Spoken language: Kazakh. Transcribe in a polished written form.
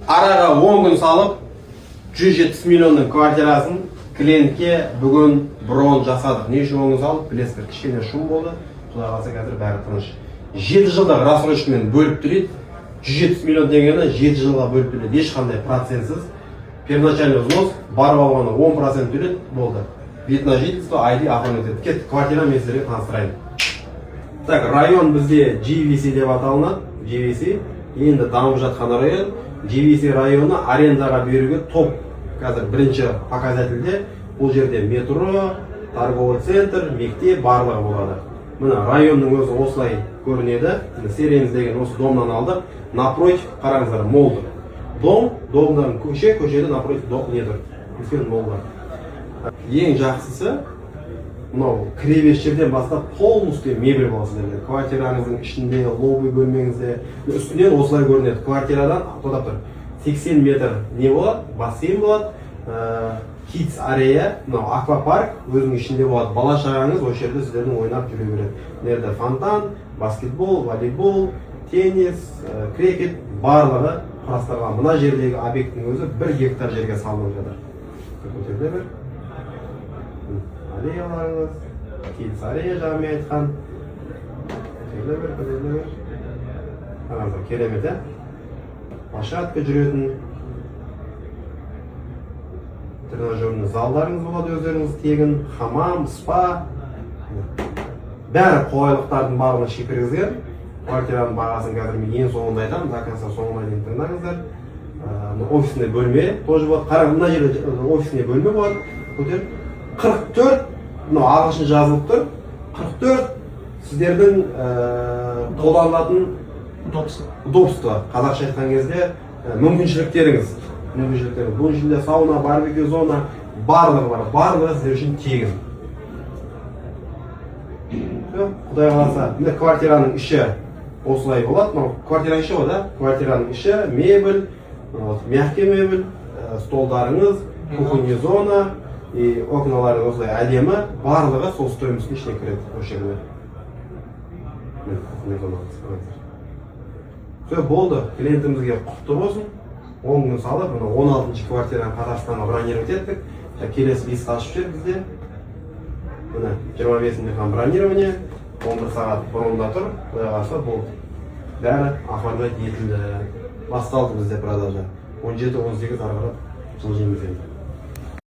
араға 10 күн салып 170 миллионның квартирасын клиентке бүгін бронь жасадық. Не үшін 10 күн салып, білесіздер, кішкене шум болды. Құдай қаласа қазір бәрі тыныш. 7 жылдық рассрочкамен бөліп төлейді. 170 миллион теңгені 7 жылға бөліп төлейді. Ешқандай процентсіз. Первоначальный взнос барып алғаны 10% төлейді, болды. Вид на жительство, ID оформить етеді. Кетті, квартира мен сіздерге таныстырайын. Так, район бізде GVC деп аталынады. GVC енді дамып жатқан район. GVC районы арендаға беруге топ. Қазір бірінші показательде бұл жерде метро, торговый центр, мектеп барлығы болады. Мына районның өзі осылай көрінеді. Сериямыз деген осы домнан алдық. Напротив, қараңыздар, молдыр. Домдан көше, көшеде напротив дом недір. Үлкен мол бар. Ең жақсысы, мынау кіреберіс жерден бастап полностью мебель болсын. Квартираңыздың ішінде, лобби бөлмеңізде, үстінен осылай көрінеді. Квартирадан тоқтап тұр. 80 метр не болады? Бассейн болады. Kids area, мынау аквапарк өзінің ішінде болады. Бала шағаңыз осы жерде сіздердің ойнап жүре береді. Мына фонтан, баскетбол, волейбол, теннис, крикет барлығы құрастырылған. Мына жердегі объекттің өзі 1 гектар жерге салынып жатыр. Көтерде бір аллеяларыңыз, kids area жағымен айтқан. Көтерде бір. Қараңыздар, керемет, площадка жүретін. Тренажерный залдарыңыз болады өздеріңіз тегін, хамам, спа. Бәрі қолайлықтардың барлығын шекіргізген. Квартираның бағасын қазір мен ең соңында айтамын, до конца соңына дейін тыңдаңыздар. Офисный бөлме тоже болады. Қараңыз, мына жерде офисный бөлме болады. Көтер 44, мынау ағылшын жазылып тұр. 44 сіздердің қолданылатын удобство. Қазақша айтқан кезде мүмкіншіліктеріңіз. Бұл ішінде сауна, барбекю зона барлығы бар. Барлығы сіздер үшін тегін. Құдай қаласа, мына квартираның іші осылай болады. Квартираның іші да? Квартираның іші, мебель, мягкий мебель, столдарыңыз, кухонный зона, окналары осылай әдемі. Барлығы сол стоимостың ішіне кіреді. Осы жерде. Кухонный зона. Все, болды. Клиентімізге құтты болсын. 10 күн салып, 16-шы квартираны Қазақстанға бронировать еттік. Келесі лист ашып жер бізде. Мына 25-інде бронирование, 11 сағат бұрында тұр, құдай қаласа болды. Бәрі оформлять етілді. Басталды бізде продажа. 17-18 ары қарап жылжимыз енді.